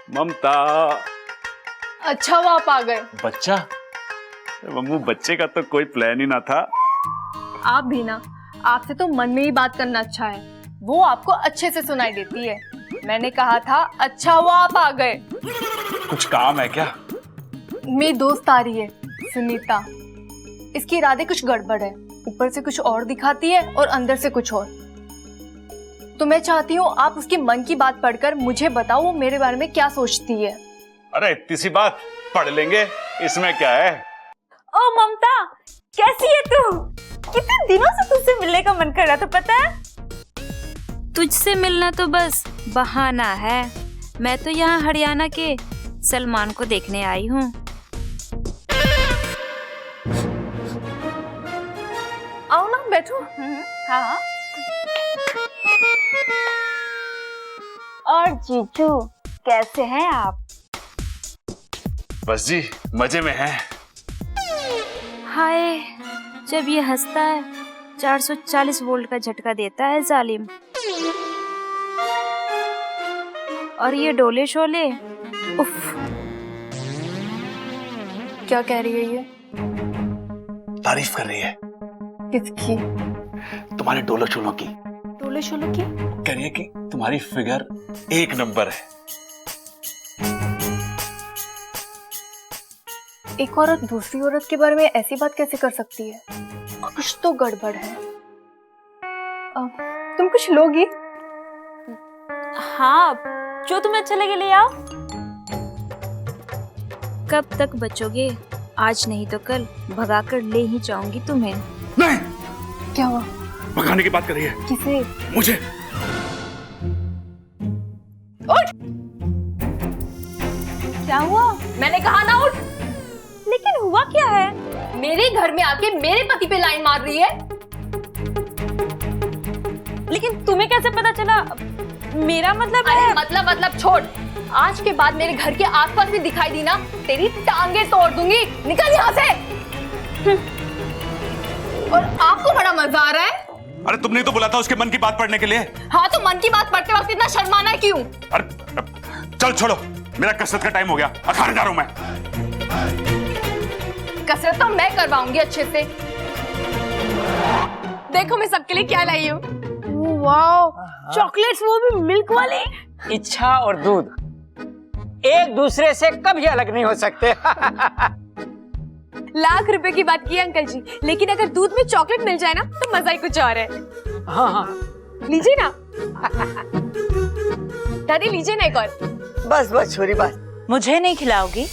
ममता। अच्छा वो आप आ गए। बच्चा? मम्मू बच्चे का तो कोई प्लान ही ना था। आप भी ना, आपसे तो मन में ही बात करना अच्छा है, वो आपको अच्छे से सुनाई देती है। मैंने कहा था अच्छा हुआ आप आ गए। कुछ काम है क्या? मेरी दोस्त आ रही है सुनीता, इसके इरादे कुछ गड़बड़ है, ऊपर से कुछ और दिखाती है और अंदर से कुछ और। तो मैं चाहती हूँ आप उसके मन की बात पढ़कर मुझे बताओ वो मेरे बारे में क्या सोचती है। अरे इतनी सी बात पढ़ लेंगे, इसमें क्या है। ओ ममता, कैसी है तू? कितने दिनों से तुझसे मिलने का मन कर रहा था, पता है? तुझसे मिलना तो बस बहाना है। मैं तो यहाँ हरियाणा के सलमान को देखने आई हूँ। आओ ना, बैठो। हाँ। और जीजू कैसे हैं आप? बस जी मजे में है। हाय, जब ये हंसता है 440 वोल्ट का झटका देता है जालिम। और ये डोले शोले, उफ। क्या कह रही है ये? तारीफ कर रही है। किसकी? तुम्हारे डोलो चूलों की। डोले शोले की? कह रही है कि तुम्हारी फिगर 1 नंबर है। एक औरत दूसरी औरत के बारे में ऐसी बात कैसे कर सकती है? कुछ तो गड़बड़ है। तुम कुछ लोगी? हाँ, जो तुम्हें अच्छा लगे ले आओ। कब तक बचोगे? आज नहीं तो कल भगाकर ले ही जाऊंगी तुम्हें। नहीं, क्या हुआ? भगाने की बात कर रही है। किसे? मुझे। उठ! क्या हुआ? मैंने कहा ना उठ। लेकिन हुआ क्या है? मेरे घर में आके मेरे पति पे लाइन मार रही है। लेकिन तुम्हें कैसे पता चला? मेरा मतलब अरे है। मतलब छोड़। आज के बाद मेरे घर के आसपास भी दिखाई दी ना, तेरी टांगे तोड़ दूंगी। निकल यहाँ से। और आपको बड़ा मजा आ रहा है? अरे तुमने तो बोला था उसके मन की बात पढ़ने के लिए। हाँ, तो मन की बात पढ़ते वक्त इतना शर्माना है क्यों? अरे चल छोड़ो, मेरा कसरत का टाइम हो गया, अखाड़े जा रहा हूं मैं। कसरत तो मैं करवाऊंगी अच्छे से। देखो मैं सबके लिए क्या लाई हूँ। वाओ, चॉकलेट्स, वो भी मिल्क वाले। इच्छा और दूध एक दूसरे से कभी अलग नहीं हो सकते। लाख रुपए की बात की अंकल जी, लेकिन अगर दूध में चॉकलेट मिल जाए ना तो मजा ही कुछ और है। हाँ हाँ, लीजिए ना। दादी लीजिए ना एक और। बस बस छोरी बस। मुझे नहीं खिलाओगी?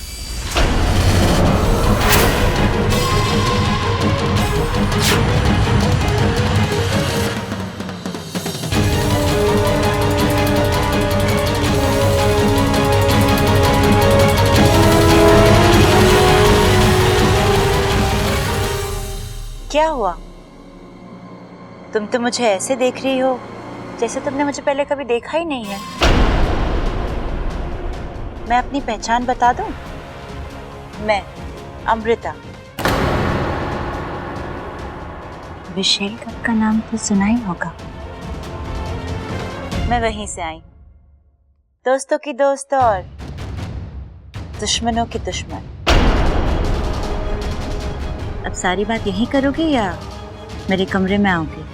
क्या हुआ? तुम तो मुझे ऐसे देख रही हो जैसे तुमने मुझे पहले कभी देखा ही नहीं है। मैं अपनी पहचान बता दूं? मैं अमृता। विशेल कप का नाम तो सुना ही होगा। मैं वहीं से आई, दोस्तों की दोस्त और दुश्मनों की दुश्मन। अब सारी बात यही करोगे या मेरे कमरे में आओगे?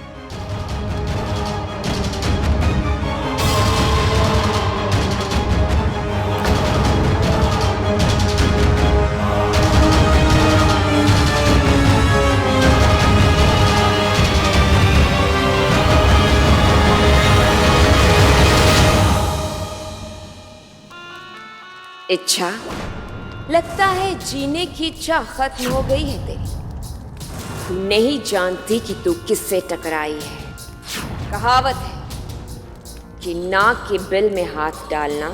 इच्छा, लगता है जीने की इच्छा खत्म हो गई है तेरी। तू नहीं जानती कि तू किससे टकराई है। कहावत है कि नाक के बिल में हाथ डालना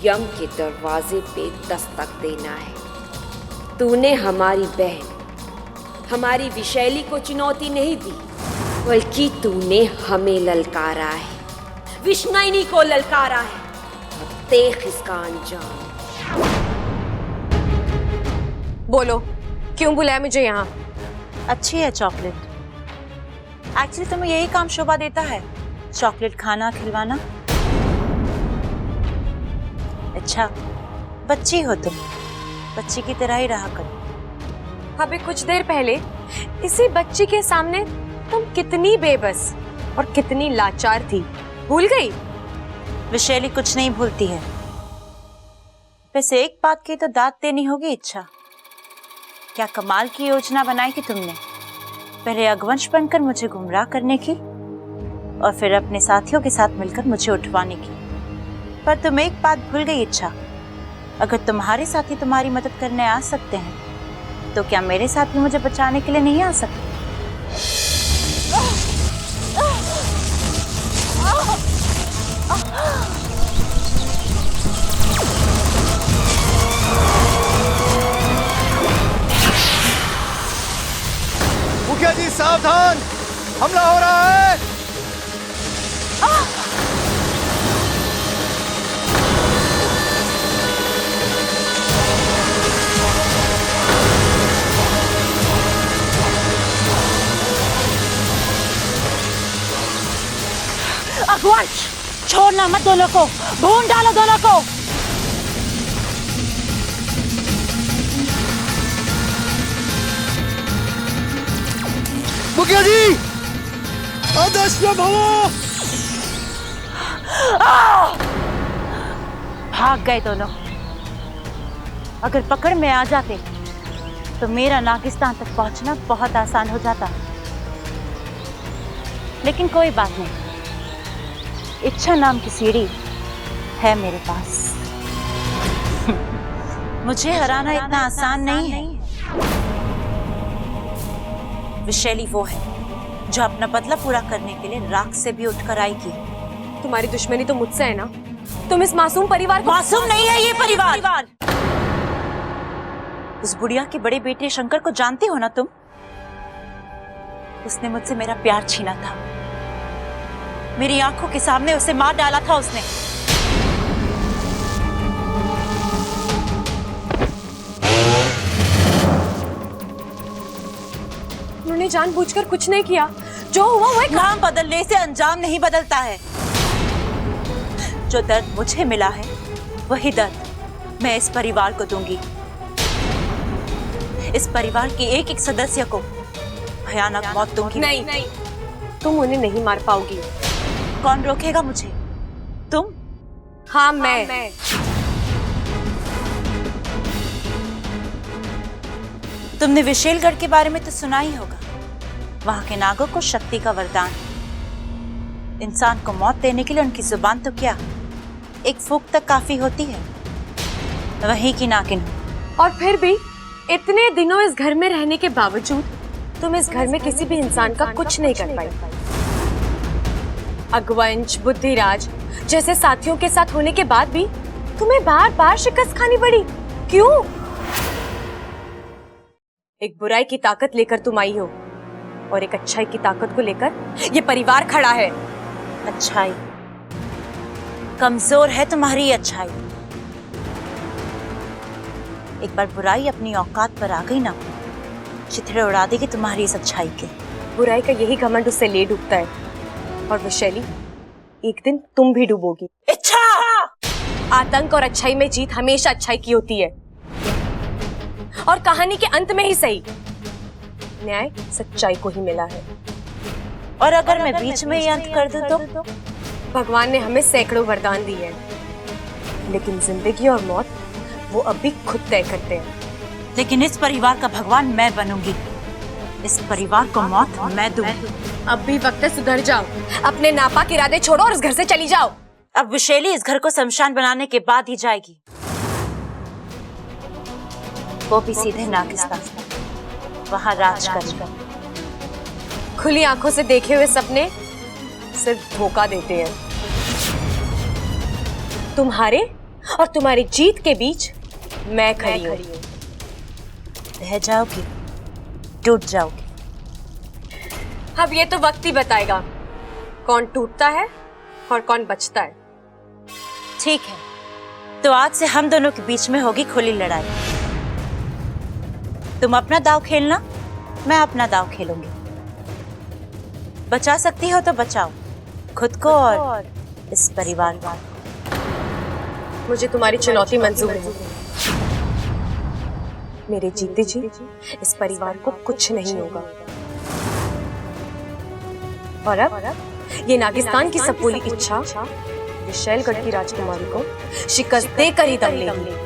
यम के दरवाजे पे दस्तक देना है। तूने हमारी बहन, हमारी विशैली को चुनौती नहीं दी, बल्कि तूने हमें ललकारा है, विष्णुनी को ललकारा है। अब देख इसका अंजाम। बोलो, क्यों बुलाया मुझे यहाँ? अच्छी है चॉकलेट। एक्चुअली तुम्हें यही काम शोभा देता है, चॉकलेट खाना, खिलवाना। इच्छा, बच्ची हो तुम, बच्ची की तरह ही रहा करो। अभी कुछ देर पहले इसी बच्ची के सामने तुम कितनी बेबस और कितनी लाचार थी, भूल गई? विशैली कुछ नहीं भूलती है। वैसे एक बात की तो दाद देनी होगी इच्छा। क्या कमाल की योजना बनाई थी तुमने, पहले अगवंश बनकर मुझे गुमराह करने की और फिर अपने साथियों के साथ मिलकर मुझे उठवाने की। पर तुम एक बात भूल गई इच्छा, अगर तुम्हारे साथी तुम्हारी मदद करने आ सकते हैं तो क्या मेरे साथी मुझे बचाने के लिए नहीं आ सकते? मुखिया जी सावधान, हमला हो रहा है। अगवंश, छोड़ना मत दोनों को, भून डालो दोनों को। मुखिया जी, अदृश्य भवो। भाग गए दोनों। अगर पकड़ में आ जाते तो मेरा नागिस्तान तक पहुंचना बहुत आसान हो जाता, लेकिन कोई बात नहीं, इच्छा नाम की सीढ़ी है मेरे पास। मुझे हराना इतना आसान नहीं है। विशैली वो है जो अपना बदला पूरा करने के लिए राख से भी उठकर आएगी। तुम्हारी दुश्मनी तो मुझसे है ना? तुम इस मासूम परिवार को... मासूम नहीं है ये परिवार। उस बुढ़िया के बड़े बेटे शंकर को जानती हो ना तुम? उसने मुझसे मेरा प्यार छीना था, मेरी आंखों के सामने उसे मार डाला था उसने। उन्होंने जानबूझकर कुछ नहीं किया, जो हुआ वो एक... नाम बदलने से अंजाम नहीं बदलता है। जो दर्द मुझे मिला है वही दर्द मैं इस परिवार को दूंगी। इस परिवार के एक एक सदस्य को भयानक मौत दूंगी। नहीं, तुम उन्हें नहीं मार पाओगी। कौन रोकेगा मुझे? तुम? हाँ, मैं। तुमने विशेलगढ़ के बारे में तो सुना ही होगा। वहां के नागों को शक्ति का वरदान, इंसान को मौत देने के लिए उनकी जुबान तो क्या, एक फूंक तक काफी होती है। वहीं की नागिन। और फिर भी इतने दिनों इस घर में रहने के बावजूद तुम इस घर में किसी भी इंसान का कुछ नहीं कर पाई। अगवंश, बुद्धिराज जैसे साथियों के साथ होने के बाद भी तुम्हें बार बार शिकस्त खानी पड़ी। क्यों? एक बुराई की ताकत लेकर तुम आई हो और एक अच्छाई की ताकत को लेकर ये परिवार खड़ा है। अच्छाई कमजोर है तुम्हारी अच्छाई। एक बार बुराई अपनी औकात पर आ गई ना, चिथड़े उड़ा देगी तुम्हारी इस अच्छाई के। बुराई का यही घमंड उससे ले डूबता है, और विशैली एक दिन तुम भी डूबोगी। इच्छा! आतंक और अच्छाई में जीत हमेशा अच्छाई की होती है, और कहानी के अंत में ही सही न्याय सच्चाई को ही मिला है। और अगर मैं बीच में ही अंत कर दूं तो? भगवान ने हमें सैकड़ों वरदान दिए हैं, लेकिन जिंदगी और मौत वो अभी खुद तय करते हैं। लेकिन इस परिवार का भगवान मैं बनूंगी, इस परिवार को मौत मैं दूंगी। अब भी वक्त है, सुधर जाओ, अपने नापाक इरादे छोड़ो और इस घर से चली जाओ। अब विशैली इस घर को शमशान बनाने के बाद ही जाएगी, वो भी सीधे नागिस्तान, वहां राज कर। खुली आंखों से देखे हुए सपने सिर्फ धोखा देते हैं। तुम्हारे और तुम्हारी जीत के बीच मैं खड़ी हूँ। रह जाओगी, टूट जाओगी। अब ये तो वक्त ही बताएगा कौन टूटता है और कौन बचता है। ठीक है, तो आज से हम दोनों के बीच में होगी खुली लड़ाई। तुम अपना दाव खेलना, मैं अपना दाव खेलूंगी। बचा सकती हो तो बचाओ खुद को और इस परिवार को। मुझे तुम्हारी चुनौती मंजूर है। मेरे जीते जी इस परिवार को कुछ नहीं होगा। और अब ये नागिस्तान की सबोली इच्छा विशैलगढ़ की राजकुमारी को शिकस्त देकर ही दम लेगी।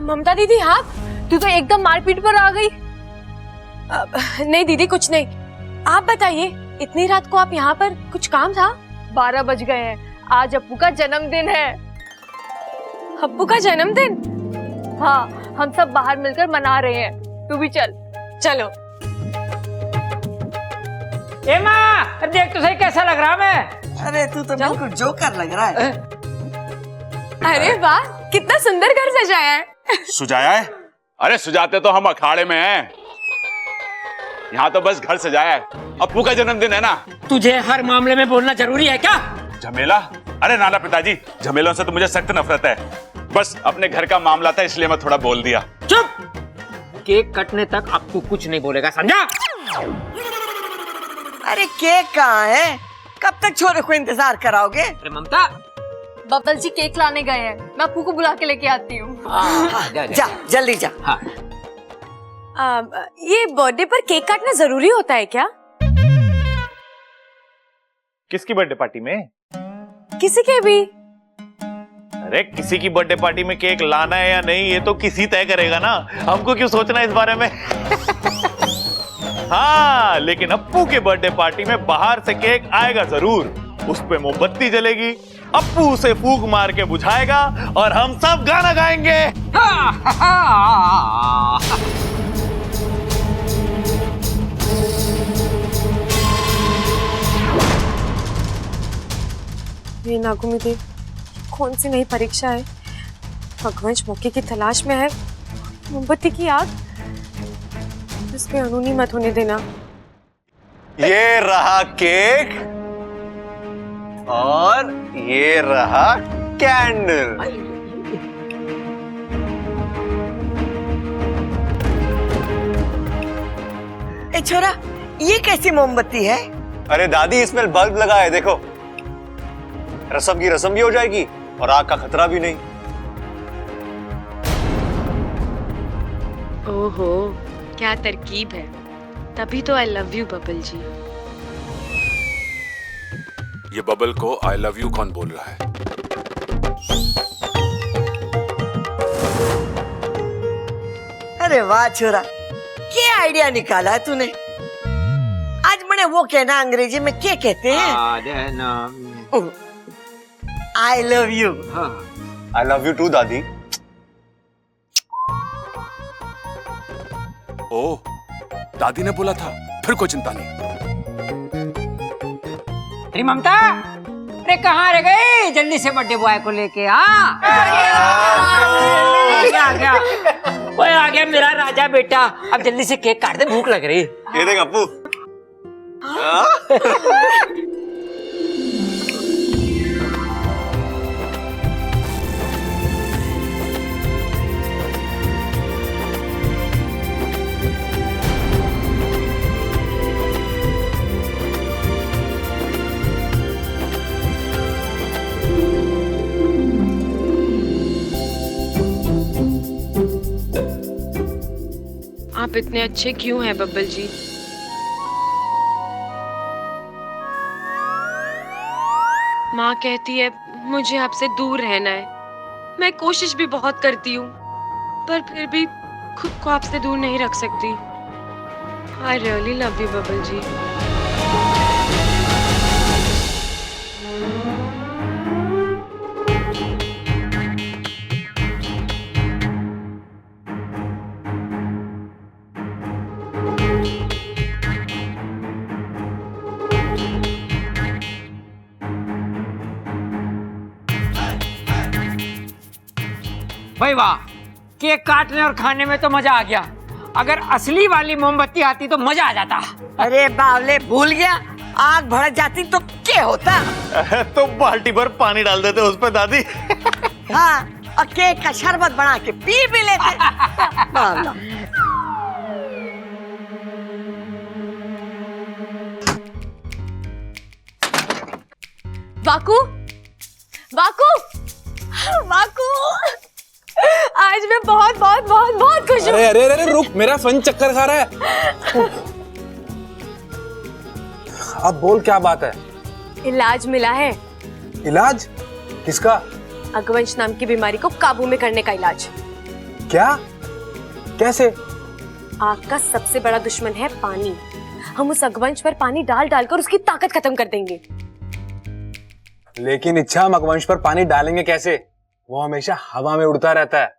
ममता दीदी, आप? तू तो एकदम मारपीट पर आ गई। नहीं दीदी, कुछ नहीं। आप बताइए, इतनी रात को आप यहाँ पर, कुछ काम था? 12 बज गए हैं। आज अप्पू का जन्मदिन है। अप्पू का जन्मदिन? हाँ, हम सब बाहर मिलकर मना रहे हैं। तू भी चल। चलो। ए माँ, देख तो सही कैसा लग रहा मैं। अरे तू तो बिल्कुल जोकर लग रहा है। अरे वाह, कितना सुंदर घर सजाया है। सुजाया है? अरे सुजाते तो हम अखाड़े में हैं। यहाँ तो बस घर सजाया है। अप्पू का जन्मदिन है ना। तुझे हर मामले में बोलना जरूरी है क्या? झमेला? अरे नाना पिताजी, झमेलों से तो मुझे सख्त नफरत है। बस अपने घर का मामला था इसलिए मैं थोड़ा बोल दिया। चुप! केक कटने तक अब तू कुछ नहीं बोलेगा, समझा? अरे केक कहाँ है? कब तक छोरे को इंतजार कराओगे? अरे ममता, बब्बल जी केक लाने गए हैं। मैं अप्पू को बुला के लेके आती हूँ। जा जल्दी जा। हाँ। ये बर्थडे पर केक काटना जरूरी होता है क्या? किसकी बर्थडे पार्टी में? किसी के भी? अरे किसी की बर्थडे पार्टी में केक लाना है या नहीं ये तो किसी तय करेगा ना। हमको क्यों सोचना है इस बारे में? हाँ, लेकिन अप्पू के बर्थडे पार्टी में बाहर से केक आएगा जरूर। उस पे मोमबत्ती जलेगी, अप्पू उसे फूंक मार के बुझाएगा और हम सब गाना गाएंगे। ये नागुमी देव, कौन सी नई परीक्षा है? भगवंश मौके की तलाश में है। मोमबत्ती की आग, इसमें अनूनी मत होने देना। ये रहा केक और ये रहा कैंडल। ए छोरा, ये कैसी मोमबत्ती है? अरे दादी, इसमें बल्ब लगा है, देखो। रस्म की रस्म भी हो जाएगी और आग का खतरा भी नहीं। ओहो, क्या तरकीब है। तभी तो आई लव यू बबल जी। ये बबल को आई लव यू कौन बोल रहा है? अरे वाह छोरा, क्या आइडिया निकाला है तूने। आज मैंने वो कहना अंग्रेजी में क्या कहते हैं? I love you. I love you too दादी। ओ, दादी ने बोला था, फिर कोई चिंता नहीं। अरे ममता, अरे कहाँ रह गई? जल्दी से बर्थडे बॉय को लेके आ गया। वो आ गया मेरा राजा बेटा। अब जल्दी से केक काट दे, भूख लग रही। ये देख अप्पू। आप इतने अच्छे क्यों हैं बब्बल जी? माँ कहती है मुझे आपसे दूर रहना है। मैं कोशिश भी बहुत करती हूँ, पर फिर भी खुद को आपसे दूर नहीं रख सकती। I really love you Babbal ji. भाई वाह, केक काटने और खाने में तो मजा आ गया, अगर असली वाली मोमबत्ती आती तो मजा आ जाता। अरे बावले, भूल गया, आग भड़क जाती तो क्या होता। तो बाल्टी भर पानी डाल देते उस पे दादी। हाँ, और केक का शरबत बना के पी भी लेते। बावला। वाकू, वाकू, वाकू, आज मैं बहुत बहुत बहुत बहुत खुश हूँ। अरे अरे अरे रुक, मेरा फन चक्कर खा रहा है। अब बोल क्या बात है? इलाज मिला है। इलाज? किसका? अगवंश नाम की बीमारी को काबू में करने का इलाज। क्या? कैसे? आग का सबसे बड़ा दुश्मन है पानी। हम उस अगवंश पर पानी डाल डालकर उसकी ताकत खत्म कर देंगे। लेकिन इच्छा हम अगवंश पर पानी डालेंगे कैसे? वो हमेशा हवा में उड़ता रहता है।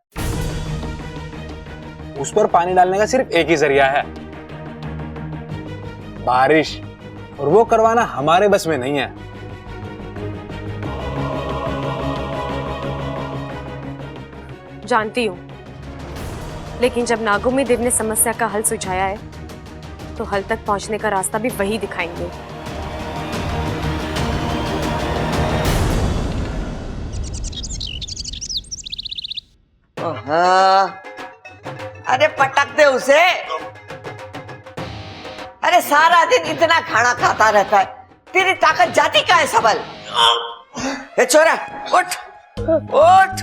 उस पर पानी डालने का सिर्फ एक ही जरिया है, बारिश, और वो करवाना हमारे बस में नहीं है। जानती हूँ, लेकिन जब नागोमी देव ने समस्या का हल सुझाया है, तो हल तक पहुंचने का रास्ता भी वही दिखाएंगे। हाँ। अरे पटक दे उसे। अरे सारा दिन इतना खाना खाता रहता है, तेरी ताकत जाती कहाँ है सबल? ए छोरा, उठ उठ।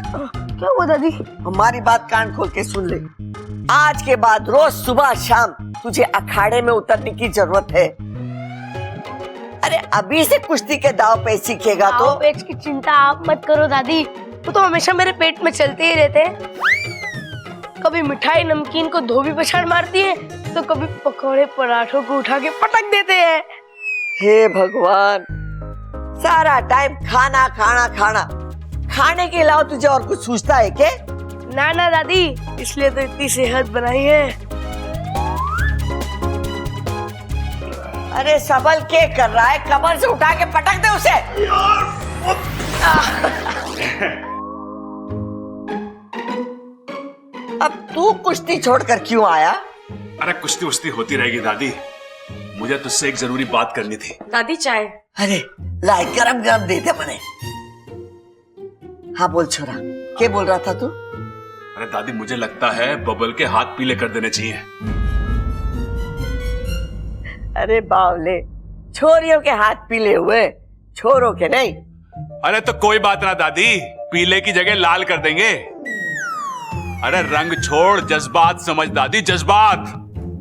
क्या हुआ दादी? हमारी बात कान खोल के सुन ले। आज के बाद रोज सुबह शाम तुझे अखाड़े में उतरने की जरूरत है। अरे अभी से कुश्ती के दाव पे सीखेगा तो। पेट की चिंता आप मत करो दादी, वो तो हमेशा मेरे पेट में चलते ही रहते हैं। कभी मिठाई नमकीन को धोबी पछाड़ मारती है, तो कभी पकौड़े पराठों को उठा के पटक देते हैं। हे भगवान, सारा टाइम खाना खाना खाना, खाने के अलावा तुझे और कुछ सूझता है क्या? ना ना दादी, इसलिए तो इतनी सेहत बनाई है। अरे सबल क्या कर रहा है? कमर से उठा के पटक दे उसे। अब तू कुश्ती छोड़कर क्यों आया? अरे कुश्ती उश्ती होती रहेगी दादी, मुझे तुझसे एक जरूरी बात करनी थी। दादी चाय। अरे लाई, गरम गरम दे दे मने। हाँ बोल छोरा, क्या बोल रहा था तू? अरे दादी, मुझे लगता है बबल के हाथ पीले कर देने चाहिए। अरे बावले, छोरियों के हाथ पीले हुए, छोरों के नहीं। अरे तो कोई बात ना दादी, पीले की जगह लाल कर देंगे। अरे रंग छोड़, जज्बात समझ दादी, जज्बात।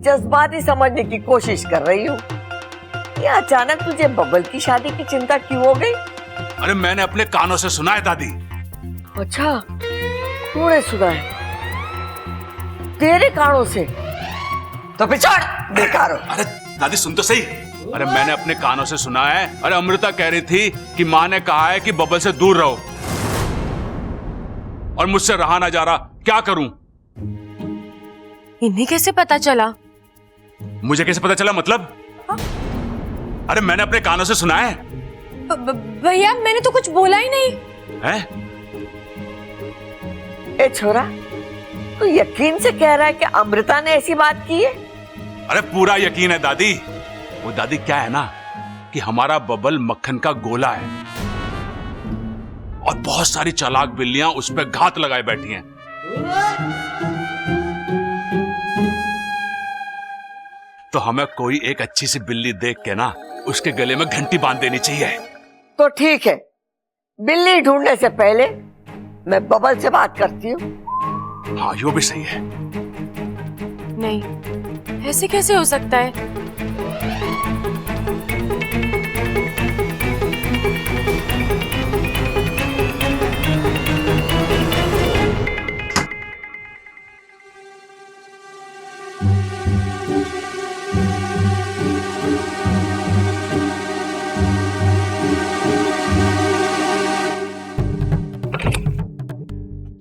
जज्बात ही समझने की कोशिश कर रही हूँ। ये अचानक तुझे बबल की शादी की चिंता क्यों हो गई? अरे मैंने अपने कानों से सुना है दादी। अच्छा, तूने सुना है? तेरे कानों से? तो पिछड़, बेकार हो। अरे दादी सुन तो सही। अरे मैंने अपने कानों से सुना है। अरे अमृता कह रही थी कि माँ ने कहा है कि बबल से दूर रहो, और मुझसे रहा ना जा रहा, क्या करूं? इन्हें कैसे पता चला? मुझे कैसे पता चला मतलब? अरे मैंने अपने कानों से सुना है। भैया मैंने तो कुछ बोला ही नहीं है? ए छोरा, तू यकीन से कह रहा है कि अमृता ने ऐसी बात की है? अरे पूरा यकीन है दादी। वो दादी क्या है ना कि हमारा बबल मक्खन का गोला है, और बहुत सारी चालाक बिल्लियां उस पर घात लगाए बैठी हैं। तो हमें कोई एक अच्छी सी बिल्ली देख के ना उसके गले में घंटी बांध देनी चाहिए। तो ठीक है, बिल्ली ढूंढने से पहले मैं बबल से बात करती हूँ। हाँ यो भी सही है। नहीं, ऐसे कैसे हो सकता है?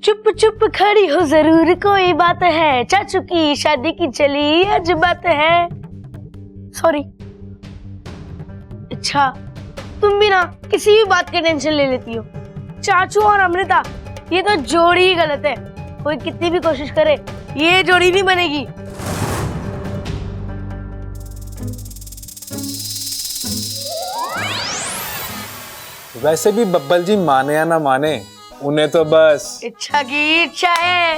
चुप चुप खड़ी हो, जरूर कोई बात है। चाचू की शादी की चली आज बात है। सॉरी। अच्छा, तुम भी ना किसी भी बात की टेंशन ले लेती हो। चाचू और अमृता, ये तो जोड़ी ही गलत है। कोई कितनी भी कोशिश करे ये जोड़ी नहीं बनेगी। वैसे भी बब्बल जी माने या ना माने, उन्हें तो बस इच्छा की इच्छा है।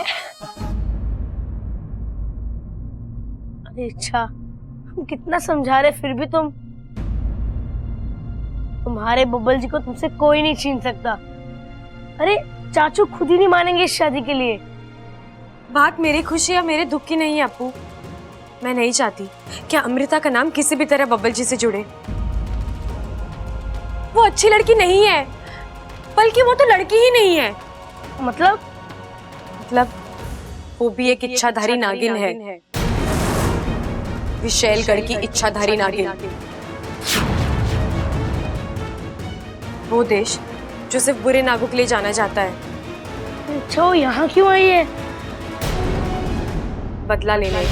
अरे इच्छा, हम कितना समझा रहे फिर भी तुम्हारे बब्बल जी को तुमसे कोई नहीं छीन सकता। अरे चाचू खुद ही नहीं मानेंगे इस शादी के लिए। बात मेरी खुशी या मेरे दुख की नहीं है अपू। मैं नहीं चाहती कि अमृता का नाम किसी भी तरह बब्बल जी से जुड़े। वो अच्छी लड़की नहीं है, बल्कि वो तो लड़की ही नहीं है। मतलब वो भी एक इच्छाधारी नागिन है, विशैलगढ़ की इच्छाधारी नागिन। वो देश जो सिर्फ बुरे नागों के लिए जाना जाता है। अच्छा वो यहाँ क्यों आई है? बदला लेने।